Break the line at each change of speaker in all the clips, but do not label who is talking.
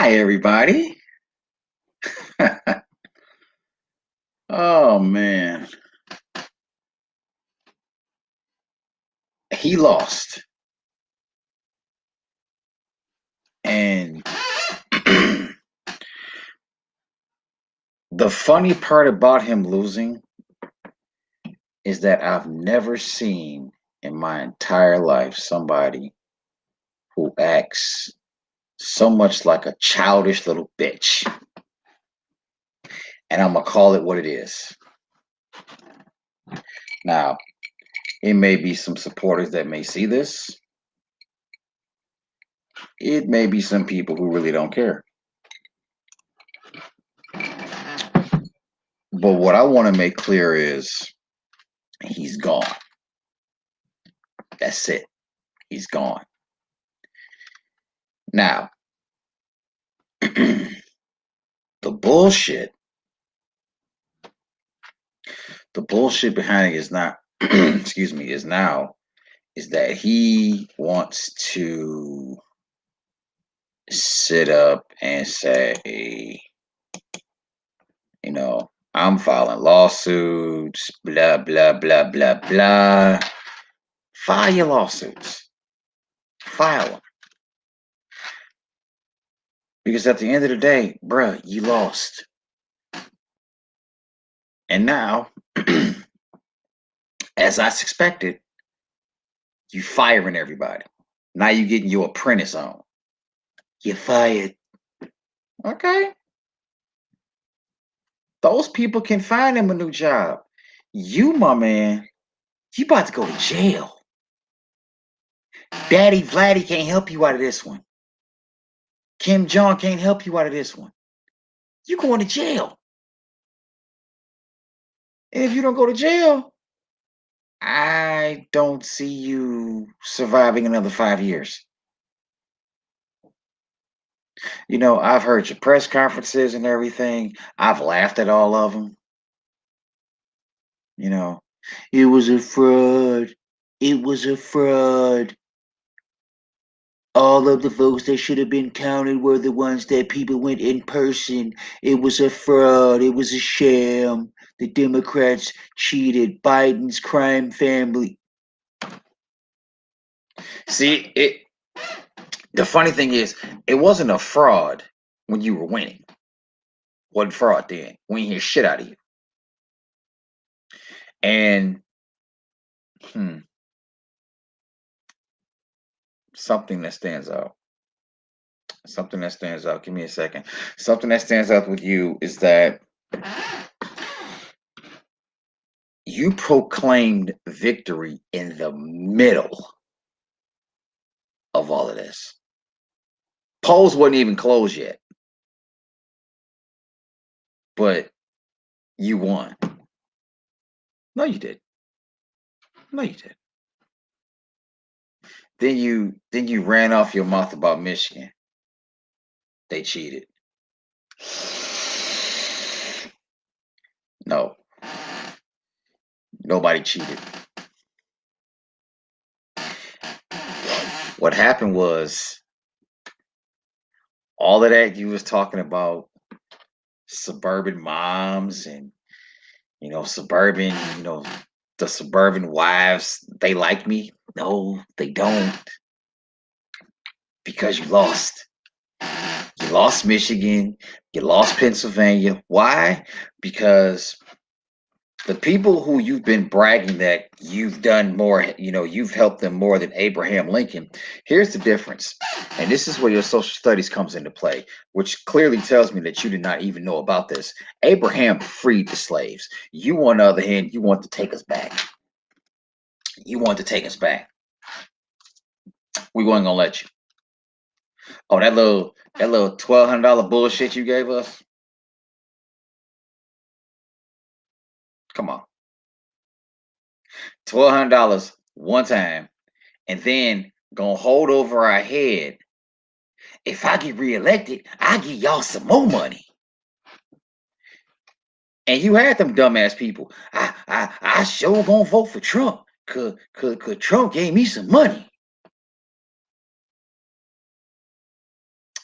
Hi, everybody. Oh man, he lost. And the funny part about him losing is that I've never seen in my entire life somebody who acts so much like a childish little bitch. And I'm going to call it what it is. Now, it may be some supporters that may see this, it may be some people who really don't care. But what I want to make clear is he's gone. That's it. He's gone. Now, the bullshit, the bullshit behind it is not, excuse me, is now is that he wants to sit up and say, I'm filing lawsuits, blah blah blah blah blah. File your lawsuits. File them. Because at the end of the day, bruh, you lost. And now, as I suspected, you firing everybody. Now you getting your apprentice on. You're fired. Okay. Those people can find him a new job. You, my man, you about to go to jail. Daddy Vladdy can't help you out of this one. Kim Jong can't help you out of this one. You going to jail. And if you don't go to jail, I don't see you surviving another 5 years. I've heard your press conferences and everything. I've laughed at all of them. It was a fraud. It was a fraud. All of the votes that should have been counted were the ones that people went in person. It was a fraud. It was a sham. The Democrats cheated. Biden's crime family. See, the funny thing is, it wasn't a fraud when you were winning. Wasn't fraud then. We ain't hear shit out of you. And something that stands out. Something that stands out. Give me a second. Something that stands out with you is that you proclaimed victory in the middle of all of this. Polls wasn't even closed yet, but you won. No, you did. No, you did. Then you ran off your mouth about Michigan. They cheated. No, nobody cheated. What happened was all of that you was talking about suburban moms and suburban, the suburban wives, they like me. No, they don't. Because you lost. You lost Michigan. You lost Pennsylvania. Why? Because the people who you've been bragging that you've done more, you've helped them more than Abraham Lincoln. Here's the difference. And this is where your social studies comes into play, which clearly tells me that you did not even know about this. Abraham freed the slaves. You, on the other hand, you want to take us back. You want to take us back. We weren't gonna let you. Oh, that little $1,200 bullshit you gave us. Come on, $1,200 one time, and then gonna hold over our head. If I get reelected, I give y'all some more money. And you had them dumbass people. I sure gonna vote for Trump, cause Trump gave me some money.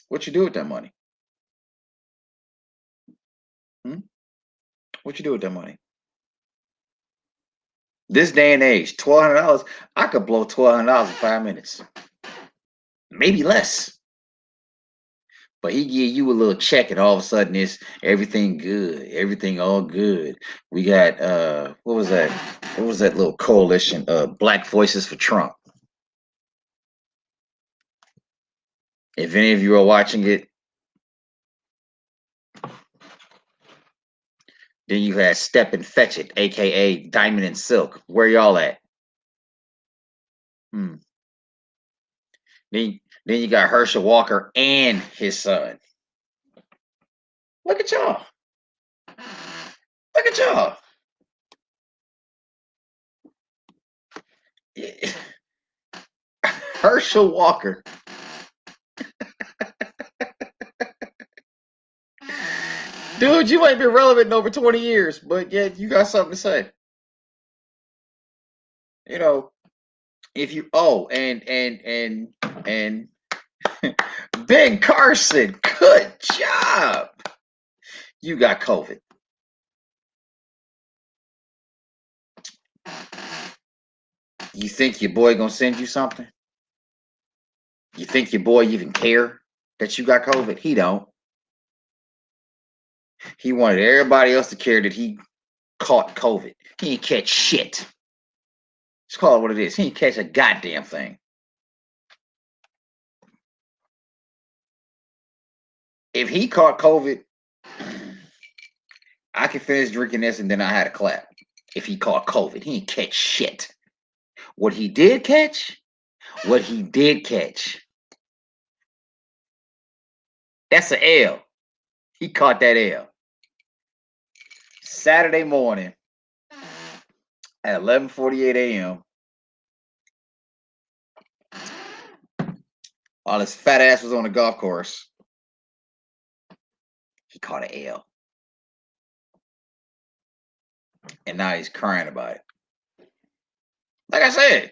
What you do with that money? Hmm? What you do with that money? This day and age, $1,200, I could blow $1,200 in 5 minutes, maybe less. But he give you a little check, and all of a sudden it's everything good, everything all good. We got what was that? What was that little coalition? Black Voices for Trump. If any of you are watching it, then you had Step and Fetch It, aka Diamond and Silk. Where y'all at? Hmm. Then you got Herschel Walker and his son. Look at y'all. Look at y'all. Herschel Walker. Dude, you ain't been relevant in over 20 years, but yet you got something to say. You know, if you and Ben Carson, good job. You got COVID. You think your boy gonna send you something? You think your boy even care that you got COVID? He don't. He wanted everybody else to care that he caught COVID. He ain't catch shit. Let's call it what it is. He ain't catch a goddamn thing. If he caught COVID, I can finish drinking this and then I had a clap. If he caught COVID, he ain't catch shit. What he did catch, that's an L. He caught that L. Saturday morning at 11:48 a.m. while his fat ass was on the golf course, he caught an L. And now he's crying about it. Like I said,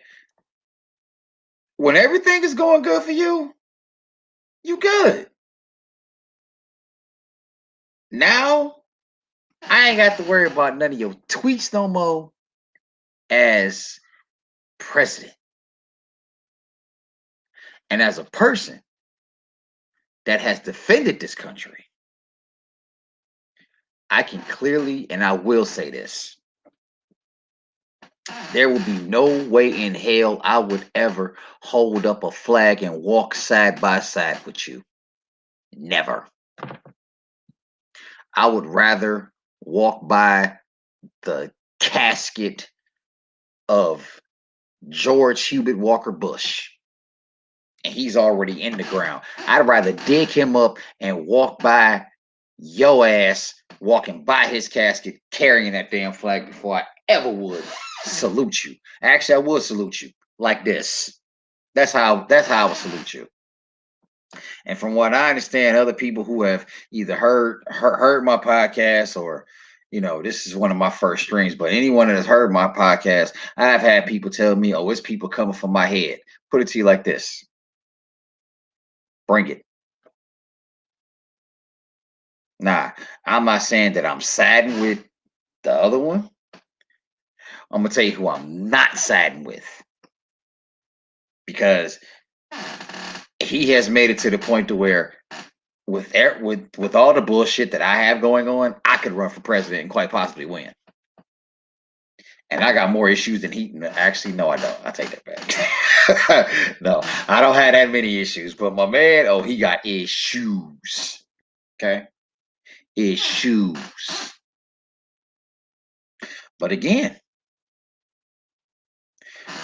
when everything is going good for you, you good. Now, I ain't got to worry about none of your tweets no more as president. And as a person that has defended this country, I can clearly and I will say this. There will be no way in hell I would ever hold up a flag and walk side by side with you. Never. I would rather walk by the casket of George Hubert Walker Bush, and he's already in the ground. I'd rather dig him up and walk by your ass walking by his casket carrying that damn flag before I ever would salute you. Actually, I would salute you like this. That's how I would salute you. And from what I understand, other people who have either heard my podcast or this is one of my first streams, but anyone that has heard my podcast, I've had people tell me, oh, it's people coming from my head. Put it to you like this. Bring it. Nah, I'm not saying that I'm siding with the other one. I'm gonna tell you who I'm not siding with, because he has made it to the point to where with all the bullshit that I have going on, I could run for president and quite possibly win. And I got more issues than he. Actually, no, I don't. I take that back. No, I don't have that many issues. But my man, oh, he got issues. Okay, issues. But again,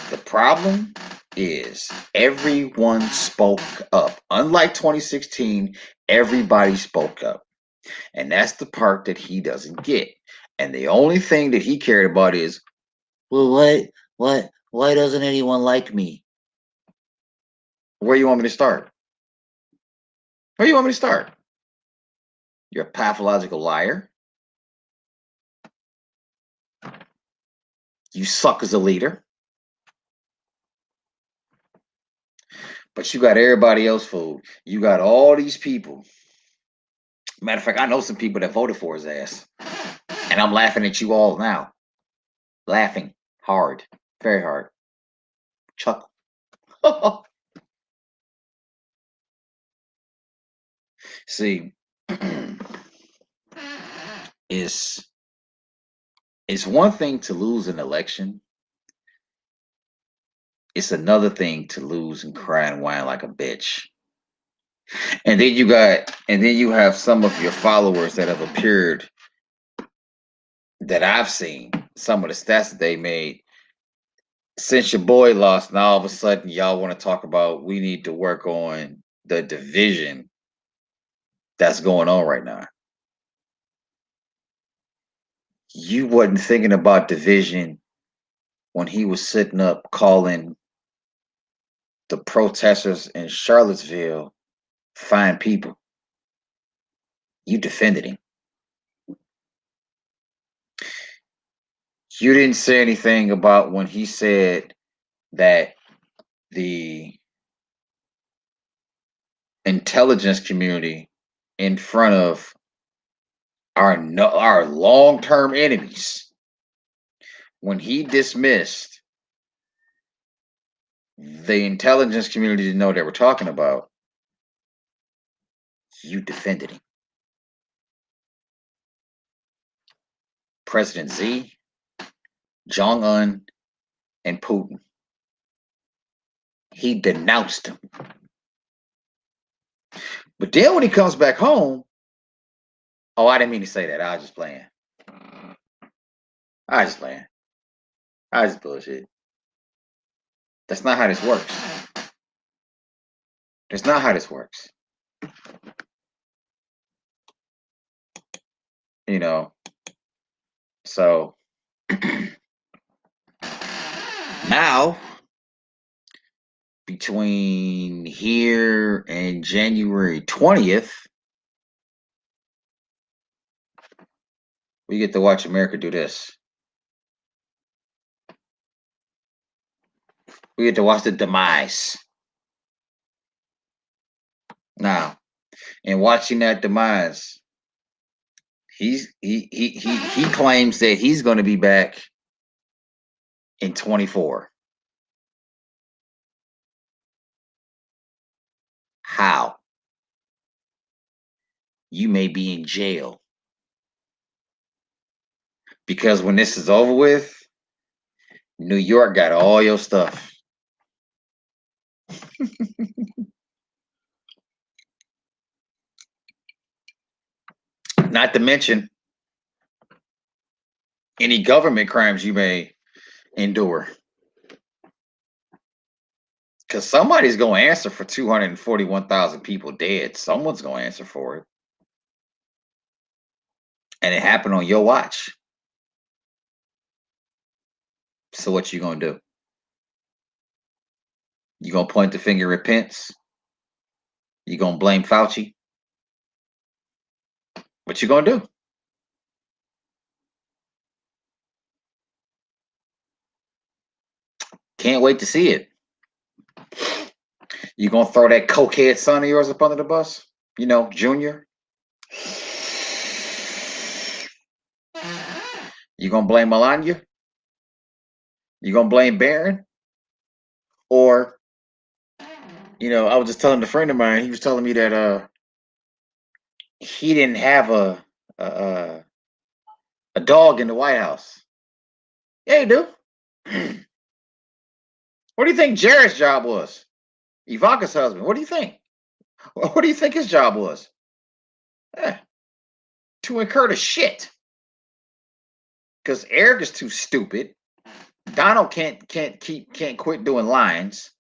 the problem is everyone spoke up. Unlike 2016, everybody spoke up. And that's the part that he doesn't get. And the only thing that he cared about is, well, why doesn't anyone like me? Where you want me to start? Where you want me to start? You're a pathological liar. You suck as a leader. But you got everybody else fooled. You got all these people Matter of fact, I know some people that voted for his ass. And I'm laughing at you all now. Laughing hard. Very hard. Chuckle. See, it's it's one thing to lose an election. It's another thing to lose and cry and whine like a bitch. And then you have some of your followers that have appeared that I've seen. Some of the stats that they made since your boy lost. Now all of a sudden, y'all want to talk about we need to work on the division that's going on right now. You wasn't thinking about division when he was sitting up calling the protesters in Charlottesville fine people. You defended him. You didn't say anything about when he said that the intelligence community in front of our long-term enemies, when he dismissed the intelligence community didn't know what they were talking about, you defended him. President Z, Jong Un, and Putin. He denounced him. But then when he comes back home, oh, I didn't mean to say that. I was just playing. I was just playing. I was just bullshit. That's not how this works. That's not how this works. You know, so now between here and January 20th, we get to watch America do this. We get to watch the demise. Now, in watching that demise, he claims that he's going to be back in 24. How? You may be in jail. Because when this is over with, New York got all your stuff. Not to mention any government crimes you may endure. Because somebody's going to answer for 241,000 people dead. Someone's going to answer for it. And it happened on your watch. So what you going to do? You going to point the finger at Pence? You going to blame Fauci? What you going to do? Can't wait to see it. You going to throw that cokehead son of yours up under the bus? You know, Junior? You going to blame Melania? You going to blame Barron? Or, you know, I was just telling a friend of mine, he was telling me that he didn't have a dog in the White House. Yeah, you do. What do you think Jared's job was? Ivanka's husband. What do you think? What do you think his job was? Eh, to incur the shit. Because Eric is too stupid. Donald can't quit doing lines.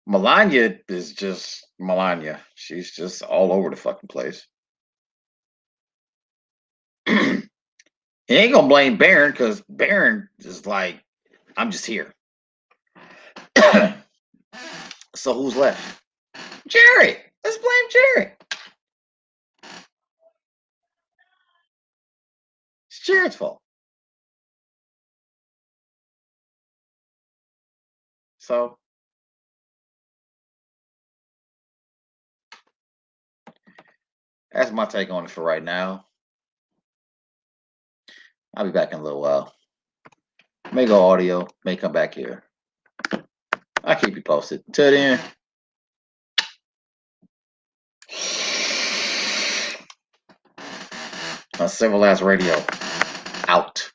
Melania is just Melania. She's just all over the fucking place. He ain't gonna blame Barron because Barron is like, I'm just here. So who's left? Jerry. Let's blame Jerry. It's Jared's fault. So That's my take on it for right now. I'll be back in a little while. May go audio, may come back here. I'll keep you posted. Till then, UnCivileyez Radio out.